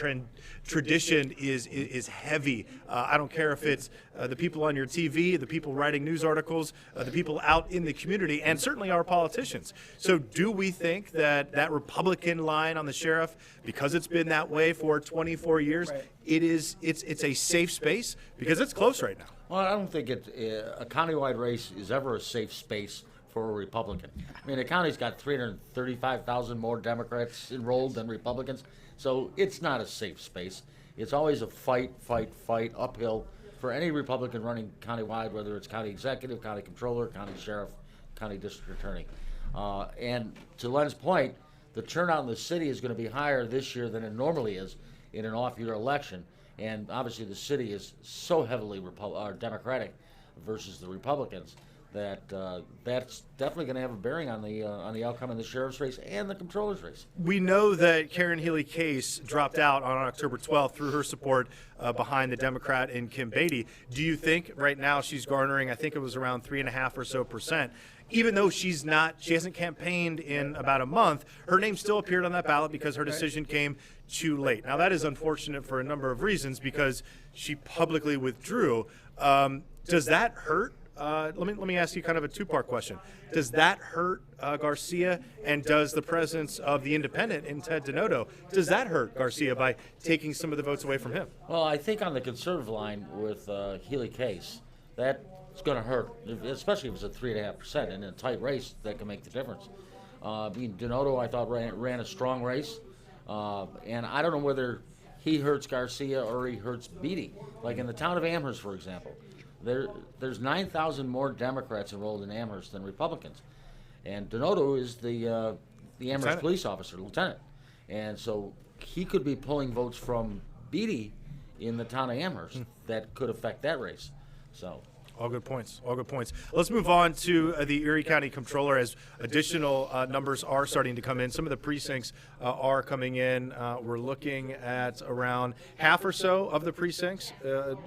tradition is heavy. I don't care if it's the people on your TV, the people writing news articles, the people out in the community, and certainly our politicians. So do we think that Republican line on the sheriff, because it's been that way for 24 years, right, it's a safe space? Because it's close right now. Well, I don't think a countywide race is ever a safe space for a Republican. I mean, the county's got 335,000 more Democrats enrolled than Republicans, so it's not a safe space. It's always a fight uphill for any Republican running countywide, whether it's county executive, county controller, county sheriff, county district attorney. And to Len's point, the turnout in the city is going to be higher this year than it normally is in an off-year election. And obviously the city is so heavily Democratic versus the Republicans that that's definitely going to have a bearing on the outcome in the sheriff's race and the controller's race. We know that Karen Healy Case dropped out on October 12th through her support behind the Democrat in Kim Beatty. Do you think right now she's garnering, I think it was around 3.5% or so, even though she hasn't campaigned in about a month, her name still appeared on that ballot because her decision came too late. Now that is unfortunate for a number of reasons because she publicly withdrew. Does that hurt? Let me ask you kind of a two-part question. Does that hurt Garcia, and does the presence of the independent in Ted Donato, does that hurt Garcia by taking some of the votes away from him? Well, I think on the conservative line with Healy Case, that's going to hurt, especially if it's at 3.5%. In a tight race, that can make the difference. Donato, I thought, ran a strong race, and I don't know whether he hurts Garcia or he hurts Beatty. Like in the town of Amherst, for example. There's 9,000 more Democrats enrolled in Amherst than Republicans, and Donato is the Amherst police officer, lieutenant, and so he could be pulling votes from Beatty in the town of Amherst that could affect that race. So. All good points. All good points. Let's move on to the Erie County Comptroller as additional numbers are starting to come in. Some of the precincts are coming in. We're looking at around half or so of the precincts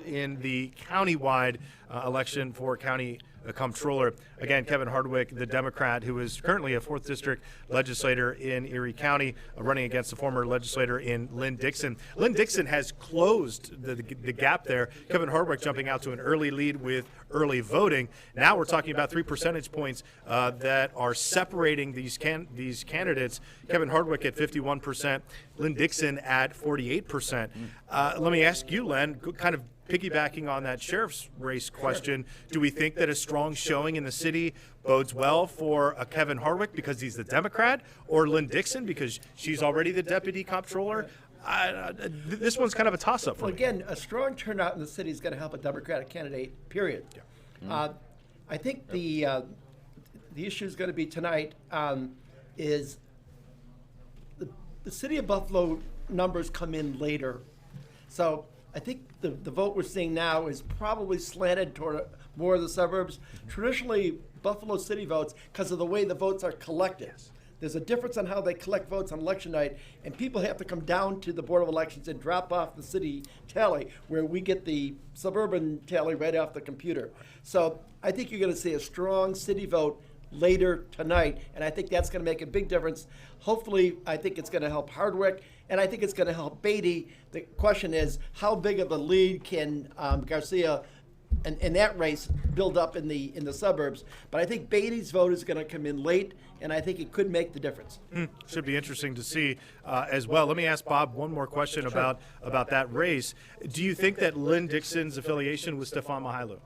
in the countywide election for county comptroller. Again, Kevin Hardwick, the Democrat, who is currently a 4th District legislator in Erie County, running against the former legislator in Lynn Dixon. Lynn Dixon has closed the gap there. Kevin Hardwick jumping out to an early lead with early voting. Now we're talking about 3 percentage points that are separating these candidates. Kevin Hardwick at 51%, Lynn Dixon at 48%. Let me ask you, Len, kind of piggybacking on that sheriff's race question, do we think that a strong showing in the city bodes well for Kevin Hardwick because he's the Democrat, or Lynn Dixon because she's already the deputy comptroller? This one's kind of a toss-up for me. Again, a strong turnout in the city is going to help a Democratic candidate, period. Yeah. I think the issue is going to be tonight is the city of Buffalo numbers come in later. So I think the vote we're seeing now is probably slanted toward more of the suburbs. Traditionally, Buffalo City votes, because of the way the votes are collected. There's a difference on how they collect votes on election night, and people have to come down to the Board of Elections and drop off the city tally, where we get the suburban tally right off the computer. So I think you're going to see a strong city vote later tonight, and I think that's going to make a big difference. Hopefully, I think it's going to help Hardwick, and I think it's going to help Beatty. The question is, how big of a lead can Garcia and that race build up in the suburbs? But I think Beatty's vote is going to come in late, and I think it could make the difference. Should be interesting to see as well. Let me ask Bob one more question about that race. Do you think that Lynn Dixon's affiliation with Stefan Mihailu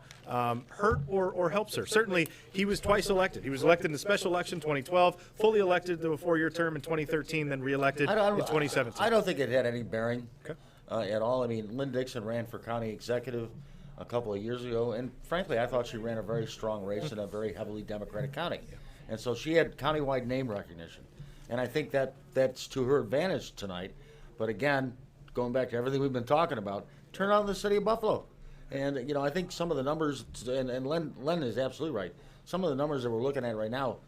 hurt or helps her? Certainly, he was twice elected. He was elected in the special election 2012, fully elected to a 4-year term in 2013, then reelected in 2017. I don't think it had any bearing. Okay. at all. I mean, Lynn Dixon ran for county executive a couple of years ago, and frankly, I thought she ran a very strong race in a very heavily Democratic county. And so she had countywide name recognition. And I think that's to her advantage tonight. But again, going back to everything we've been talking about, turnout in the city of Buffalo. And, I think some of the numbers, and Len is absolutely right, some of the numbers that we're looking at right now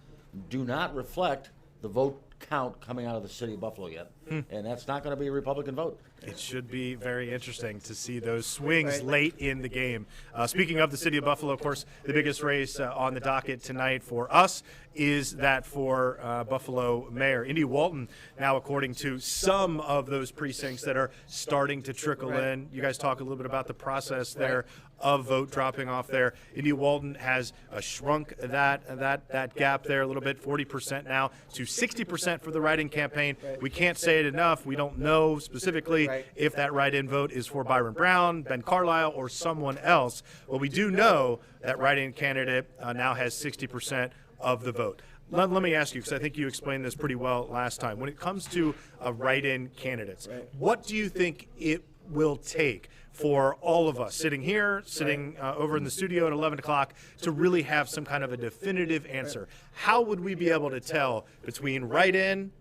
do not reflect the vote count coming out of the city of Buffalo yet. And that's not going to be a Republican vote. It should be very interesting to see those swings late in the game. Speaking of the city of Buffalo, of course, the biggest race on the docket tonight for us is that for Buffalo Mayor. Indy Walton now, according to some of those precincts that are starting to trickle in. You guys talk a little bit about the process there of vote dropping off there. Indy Walton has shrunk that gap there a little bit, 40% now to 60% for the write-in campaign. We can't say it enough. We don't know specifically if that write-in vote is for Byron Brown, Ben Carlisle, or someone else. Well, we do know that write-in candidate now has 60% of the vote. Let me ask you, because I think you explained this pretty well last time. When it comes to write-in candidates, what do you think it will take for all of us sitting here, sitting over in the studio at 11 o'clock to really have some kind of a definitive answer? How would we be able to tell between write-in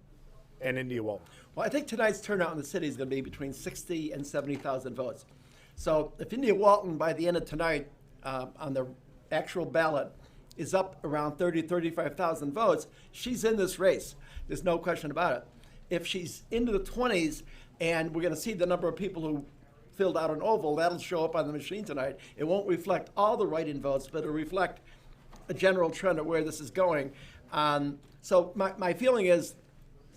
and Indy Walton? Well, I think tonight's turnout in the city is going to be between 60 and 70,000 votes. So if Indy Walton, by the end of tonight, on the actual ballot, is up around 35,000 votes, she's in this race. There's no question about it. If she's into the 20s, and we're going to see the number of people who filled out an oval, that'll show up on the machine tonight. It won't reflect all the write-in votes, but it'll reflect a general trend of where this is going. So my feeling is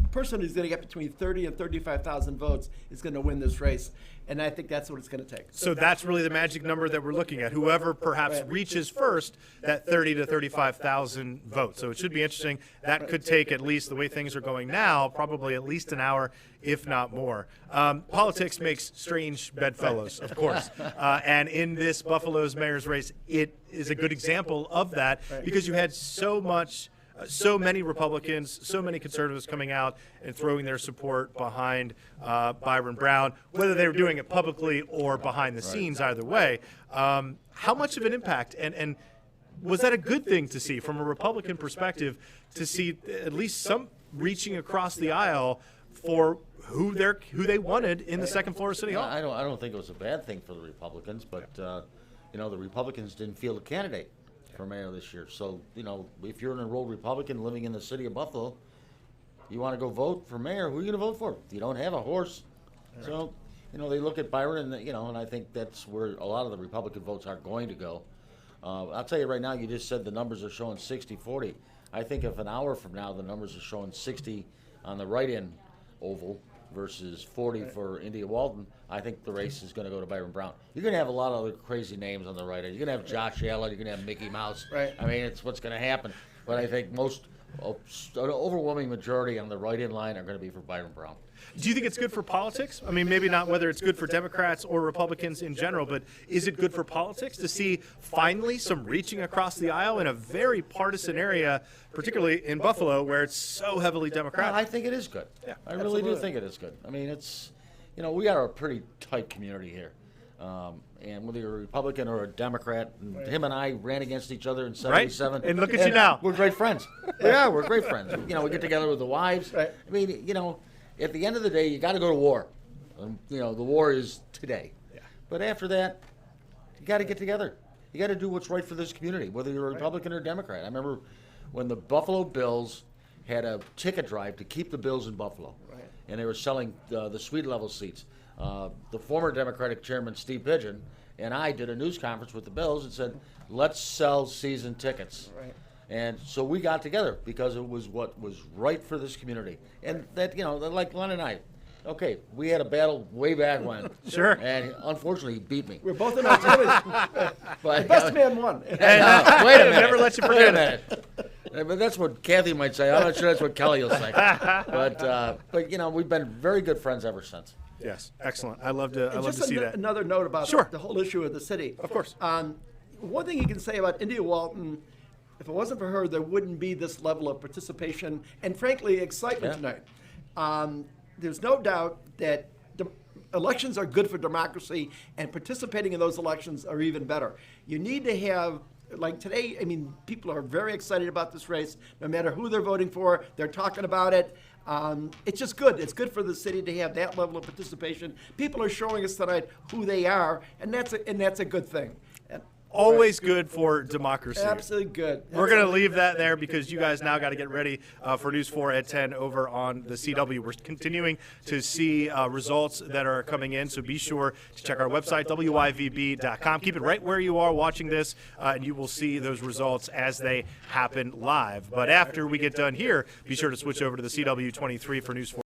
the person who's going to get between 30 and 35,000 votes is going to win this race, and I think that's what it's going to take. So that's really the magic number that we're looking at. Whoever perhaps reaches first, that 30 to 35,000 votes. So it should be interesting. That could take, at least the way things are going now, probably at least an hour, if not more. Politics makes strange bedfellows, of course. And in this Buffalo's mayor's race, it is a good example of that because you had so many Republicans, so many conservatives coming out and throwing their support behind Byron Brown, whether they were doing it publicly or behind the scenes, either way. How much of an impact, and was that a good thing to see from a Republican perspective, to see at least some reaching across the aisle for who they wanted in the second floor of City Hall? I don't think it was a bad thing for the Republicans, but the Republicans didn't field a candidate for mayor this year. So, if you're an enrolled Republican living in the city of Buffalo, you want to go vote for mayor, who are you going to vote for? You don't have a horse. Right. So, they look at Byron and, and I think that's where a lot of the Republican votes are going to go. I'll tell you right now, you just said the numbers are showing 60-40. I think if an hour from now the numbers are showing 60 on the write-in oval versus 40 for Indy Walton, I think the race is going to go to Byron Brown. You're going to have a lot of other crazy names on the write-in. You're going to have Josh Allen. You're going to have Mickey Mouse. Right. I mean, it's what's going to happen. But I think an overwhelming majority on the write-in line are going to be for Byron Brown. Do you think it's good for politics? I mean, maybe not whether it's good for Democrats or Republicans in general, but is it good for politics to see finally some reaching across the aisle in a very partisan area, particularly in Buffalo, where it's so heavily Democratic? I think it is good. Yeah, I really do think it is good. I mean, it's, we are a pretty tight community here. And whether you're a Republican or a Democrat, him and I ran against each other in 77. And look at you now. We're great friends. Yeah, we're great friends. We get together with the wives. Right. I mean, at the end of the day, you got to go to war. The war is today. Yeah. But after that, you got to get together. You got to do what's right for this community, whether you're a Republican or Democrat. I remember when the Buffalo Bills had a ticket drive to keep the Bills in Buffalo. Right. And they were selling the suite level seats. The former Democratic chairman, Steve Pigeon, and I did a news conference with the Bills and said, let's sell season tickets. Right. And so we got together because it was what was right for this community. And that, like Len and I, okay, we had a battle way back when. Sure. And unfortunately, he beat me. We're both in our teams. But the best man won. Wait a minute. Never let you forget it. But that's what Kathy might say. I'm not sure that's what Kelly will say. But we've been very good friends ever since. Yes, excellent. I love to see that. Another note about the whole issue of the city. Of course. One thing you can say about Indy Walton, if it wasn't for her, there wouldn't be this level of participation and, frankly, excitement tonight. There's no doubt that elections are good for democracy, and participating in those elections are even better. You need to have, like today, I mean, people are very excited about this race. No matter who they're voting for, they're talking about it. It's just good. It's good for the city to have that level of participation. People are showing us tonight who they are, and that's a good thing. Always good for democracy. Absolutely good. We're going to leave that there because you guys now got to get ready for News 4 at 10 over on the CW. We're continuing to see results that are coming in, so be sure to check our website, wyvb.com. Keep it right where you are watching this, and you will see those results as they happen live. But after we get done here, be sure to switch over to the CW 23 for News 4.